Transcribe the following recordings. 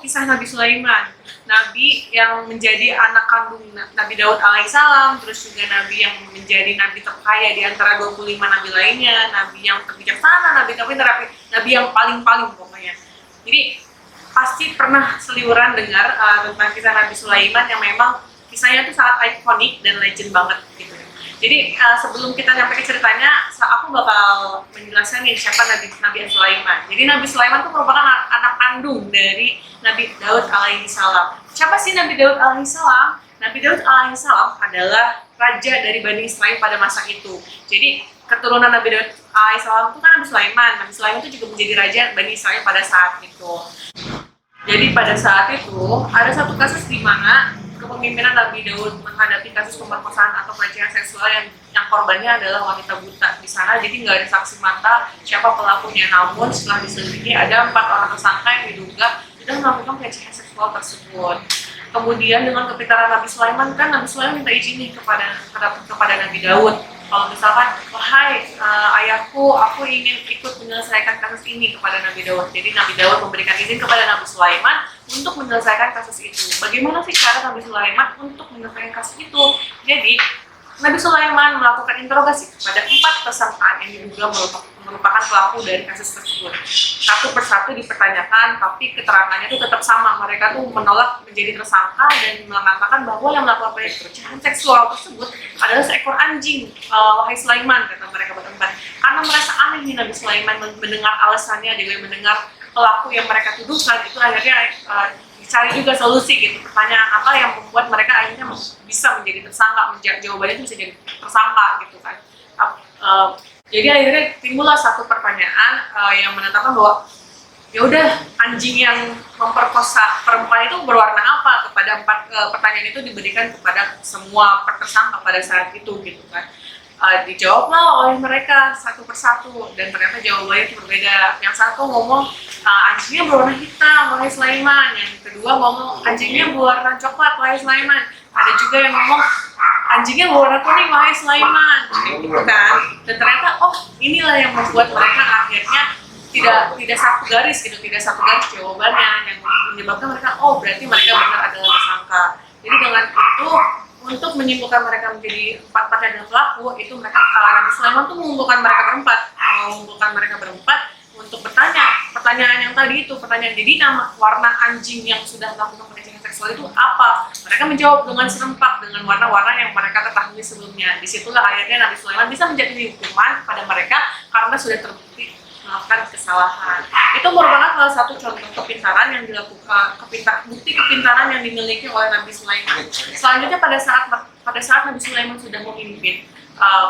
kisah Nabi Sulaiman, Nabi yang menjadi anak kandung Nabi Daud alaihissalam, terus juga Nabi yang menjadi Nabi terkaya di antara 25 Nabi lainnya, Nabi yang terbijaksana, Nabi terpintar, Nabi yang paling-paling pokoknya. Jadi pasti pernah seliweran dengar tentang kisah Nabi Sulaiman yang memang kisahnya itu sangat ikonik dan legend banget gitu. Jadi sebelum kita nyampe ke ceritanya, aku bakal menjelaskan nih siapa Nabi Sulaiman. Jadi Nabi Sulaiman itu merupakan anak kandung dari Nabi Daud alaihissalam. Siapa sih Nabi Daud alaihissalam? Nabi Daud alaihissalam adalah raja dari Bani Israel pada masa itu. Jadi keturunan Nabi Daud alaihissalam itu kan Nabi Sulaiman. Nabi Sulaiman itu juga menjadi raja Bani Israel pada saat itu. Jadi pada saat itu ada satu kasus di mana kepemimpinan Nabi Daud menghadapi kasus pemerkosaan atau pelecehan seksual yang korbannya adalah wanita buta di sana. Jadi nggak ada saksi mata siapa pelakunya. Namun setelah diselidiki ada 4 orang tersangka yang diduga sudah melakukan pelecehan seksual tersebut. Kemudian dengan kepintaran Nabi Sulaiman, kan Nabi Sulaiman minta izin nih kepada Nabi Daud. Kalau misalkan, wahai ayahku, aku ingin ikut menyelesaikan kasus ini kepada Nabi Daud. Jadi Nabi Daud memberikan izin kepada Nabi Sulaiman untuk menyelesaikan kasus itu. Bagaimana sih cara Nabi Sulaiman untuk menyelesaikan kasus itu? Jadi Nabi Sulaiman melakukan interogasi kepada 4 tersangka yang diduga merupakan pelaku dari kasus tersebut. Satu persatu dipertanyakan, tapi keterangannya itu tetap sama. Mereka tuh menolak menjadi tersangka dan mengatakan bahwa yang melakukan pelecehan seksual tersebut adalah seekor anjing. Wahai Sulaiman, kata mereka berempat. Karena merasa aneh nih Nabi Sulaiman mendengar alasannya, juga mendengar pelaku yang mereka tuduhkan, itu akhirnya cari juga solusi gitu, pertanyaan apa yang membuat mereka akhirnya bisa menjadi tersangka, jawabannya itu bisa jadi tersangka gitu kan. Jadi akhirnya timbullah satu pertanyaan yang menetapkan bahwa ya udah, anjing yang memperkosa perempuan itu berwarna apa? Kepada 4 pertanyaan itu diberikan kepada semua tersangka pada saat itu gitu kan. Dijawablah oleh mereka satu persatu dan ternyata jawabannya itu berbeda. Yang satu ngomong anjingnya berwarna hitam, wahai Sulaiman. Yang kedua ngomong anjingnya berwarna coklat, wahai Sulaiman. Ada juga yang ngomong anjingnya berwarna kuning, wahai Sulaiman. Gitu kan. Dan ternyata inilah yang membuat mereka akhirnya tidak satu garis gitu, tidak satu garis jawabannya, yang menyebabkan mereka berarti mereka benar adalah tersangka. Jadi dengan itu, untuk menyimpulkan mereka menjadi 4 adalah pelaku, itu mereka Nabi Sulaiman tuh mengumpulkan mereka berempat untuk pertanyaan yang tadi itu, jadi warna anjing yang sudah melakukan pelecehan seksual itu apa? Mereka menjawab dengan serempak dengan warna-warna yang mereka ketahui sebelumnya. Disitulah akhirnya Nabi Sulaiman bisa menjatuhi hukuman pada mereka karena sudah terbukti melakukan kesalahan. Itu merupakan salah satu contoh kepintaran yang dilakukan, bukti kepintaran yang dimiliki oleh Nabi Sulaiman. Selanjutnya pada saat Nabi Sulaiman sudah memimpin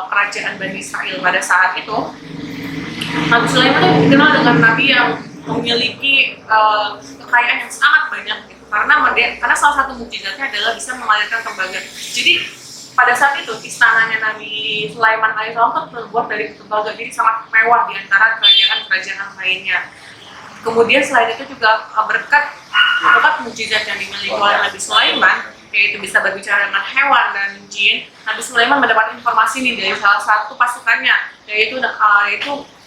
kerajaan Bani Israel pada saat itu, Nabi Sulaiman itu dikenal dengan Nabi yang memiliki kekayaan yang sangat banyak gitu. Karena salah satu mukjizatnya adalah bisa mengalirkan tembaga. Jadi pada saat itu istananya Nabi Sulaiman alaihissalam itu terbuat dari tembaga, jadi sangat mewah di antara kerajaan-kerajaan lainnya. Kemudian selain itu juga berkat mukjizat yang dimiliki oleh Nabi Sulaiman, yaitu bisa berbicara dengan hewan dan jin, Nabi Sulaiman mendapat informasi nih dari salah satu pasukannya, yaitu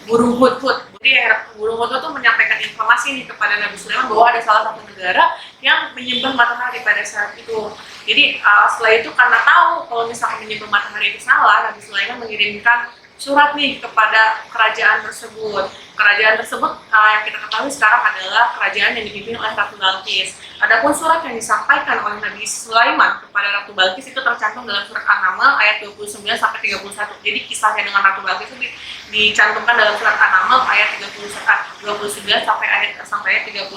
burung Hudhud. Jadi burung Hudhud itu menyampaikan informasi nih kepada Nabi Sulaiman bahwa ada salah satu negara yang menyembah matahari pada saat itu. Jadi setelah itu, karena tahu kalau misalkan menyembah matahari itu salah, Nabi Sulaiman mengirimkan surat nih kepada kerajaan tersebut. Kerajaan tersebut yang kita ketahui sekarang adalah kerajaan yang dipimpin oleh Ratu Balqis. Adapun surat yang disampaikan oleh Nabi Sulaiman kepada Ratu Balqis itu tercantum dalam surat An-Naml ayat 29 sampai 31. Jadi kisahnya dengan Ratu Balqis itu dicantumkan dalam surat An-Naml ayat 29 sampai ayat 31.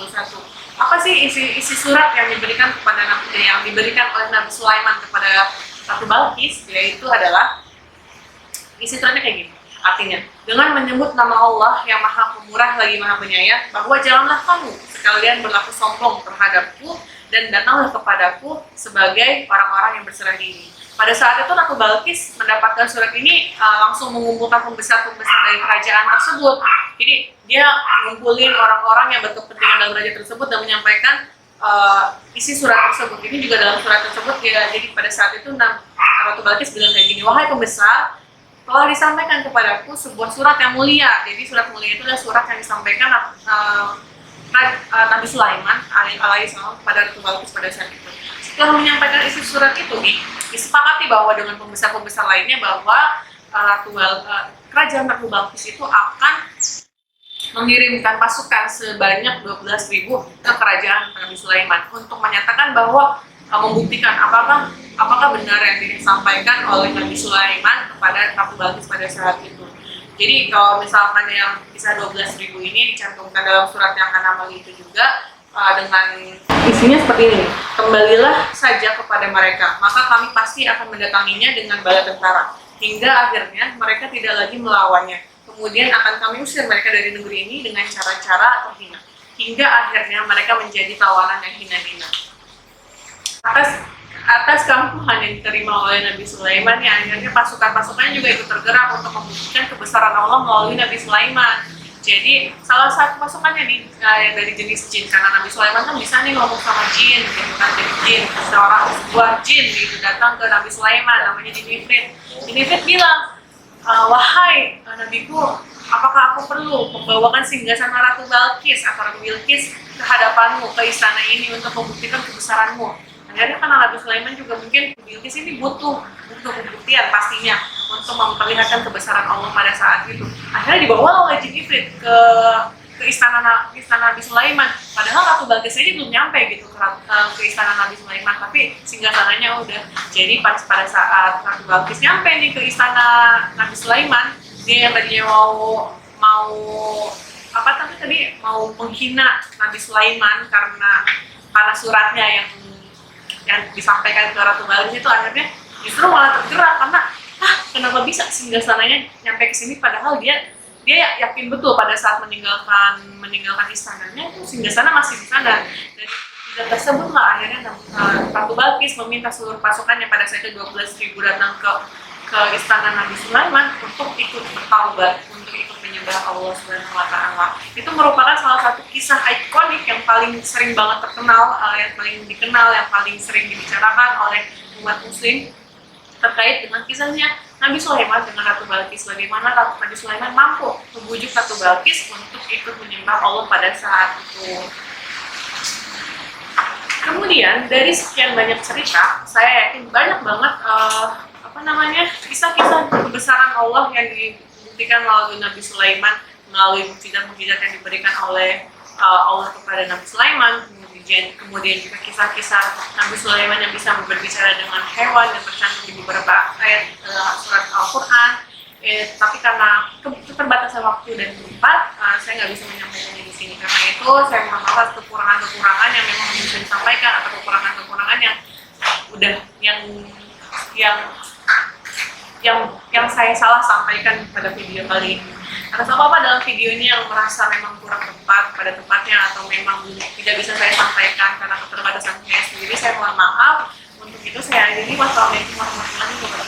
Apa sih isi surat yang diberikan oleh Nabi Sulaiman kepada Ratu Balqis? Yaitu adalah isi suratnya kayak gini. Artinya, dengan menyebut nama Allah yang Maha Pemurah lagi Maha Penyayang, bahwa janganlah kamu sekalian berlaku sombong terhadapku dan datanglah kepadaku sebagai orang-orang yang berserah diri. Pada saat itu Ratu Balqis mendapatkan surat ini langsung mengumpulkan pembesar-pembesar dari kerajaan tersebut. Jadi dia mengumpulin orang-orang yang berkepentingan dalam kerajaan tersebut dan menyampaikan isi surat tersebut. Ini juga dalam surat tersebut jadi pada saat itu Ratu Balqis bilang kayak gini, wahai pembesar, telah disampaikan kepadaku sebuah surat yang mulia. Jadi surat mulia itu adalah surat yang disampaikan Nabi Sulaiman alaihissalam kepada Ratu Balqis pada saat itu. Setelah menyampaikan isi surat itu nih, disepakati bahwa dengan pembesar-pembesar lainnya bahwa kerajaan Ratu Balqis itu akan mengirimkan pasukan sebanyak 12.000 ke kerajaan Nabi Sulaiman untuk menyatakan bahwa membuktikan apakah benar yang disampaikan oleh Nabi Sulaiman kepada Ratu Balqis pada saat itu. Jadi kalau misalkan yang kisah 12.000 ini dicantumkan dalam surat yang akan itu juga dengan isinya seperti ini, kembalilah saja kepada mereka, maka kami pasti akan mendatanginya dengan bala tentara, hingga akhirnya mereka tidak lagi melawannya. Kemudian akan kami usir mereka dari negeri ini dengan cara-cara terhina, hingga akhirnya mereka menjadi tawanan yang hina-hina. Atas kampuhan yang diterima oleh Nabi Sulaiman, ya akhirnya pasukan-pasukannya juga ikut tergerak untuk membuktikan kebesaran Allah melalui Nabi Sulaiman. Jadi salah satu pasukannya nih dari jenis jin, karena Nabi Sulaiman kan bisa nih ngomong sama jin, gitu kan, jadi jin, sebuah jin gitu datang ke Nabi Sulaiman, namanya Jin Ifrit. Jin Ifrit bilang, wahai nabiku, apakah aku perlu membawakan singgasana Ratu Balqis atau Ratu Bilqis ke hadapanmu, ke istana ini untuk membuktikan kebesaranmu? Akhirnya karena Nabi Sulaiman juga mungkin Bilqis ini butuh pembuktian pastinya untuk memperlihatkan kebesaran Allah pada saat itu. Akhirnya dibawa oleh Jin Ifrit ke istana Nabi Sulaiman. Padahal Ratu Balqis aja belum nyampe gitu ke istana Nabi Sulaiman, tapi singgasananya udah. Jadi pada saat Ratu Balqis nyampe nih ke istana Nabi Sulaiman, dia yang tadinya mau menghina Nabi Sulaiman karena suratnya yang disampaikan ke Ratu Balqis itu, akhirnya justru malah tergerak karena kenapa bisa singgasananya nyampe ke sini, padahal dia yakin betul pada saat meninggalkan istananya itu singgasana masih di sana. Dan tidak tersebut lah akhirnya Ratu Balqis meminta seluruh pasukannya pada saat itu 12.000 datang ke istana Nabi Sulaiman untuk ikut bertaubat, untuk ikut menyembah Allah Subhanahu wa Ta'ala. Itu merupakan salah satu kisah ikonik yang paling sering banget terkenal, yang paling dikenal, yang paling sering dibicarakan oleh umat muslim terkait dengan kisahnya Nabi Sulaiman dengan Ratu Balqis. Bagaimana Nabi Sulaiman mampu membujuk Ratu Balqis untuk ikut menyembah Allah pada saat itu. Kemudian dari sekian banyak cerita, saya yakin banyak banget kisah-kisah kebesaran Allah yang dibuktikan melalui Nabi Sulaiman, melalui mukjizat-mukjizat yang diberikan oleh Allah kepada Nabi Sulaiman. Kemudian juga kisah-kisah Nabi Sulaiman yang bisa berbicara dengan hewan yang tercantum di beberapa ayat surat Al-Quran. Tapi karena keterbatasan waktu dan tempat, saya nggak bisa menyampaikannya di sini. Karena itu saya mohon maaf kekurangan-kekurangan yang memang bisa disampaikan, atau kekurangan-kekurangan yang saya salah sampaikan pada video kali ini. Atas apa dalam video ini yang merasa memang kurang tepat pada tempatnya, atau memang tidak bisa saya sampaikan karena keterbatasan saya sendiri, saya mohon maaf. Untuk itu saya akhiri. Wassalamualaikum warahmatullahi wabarakatuh.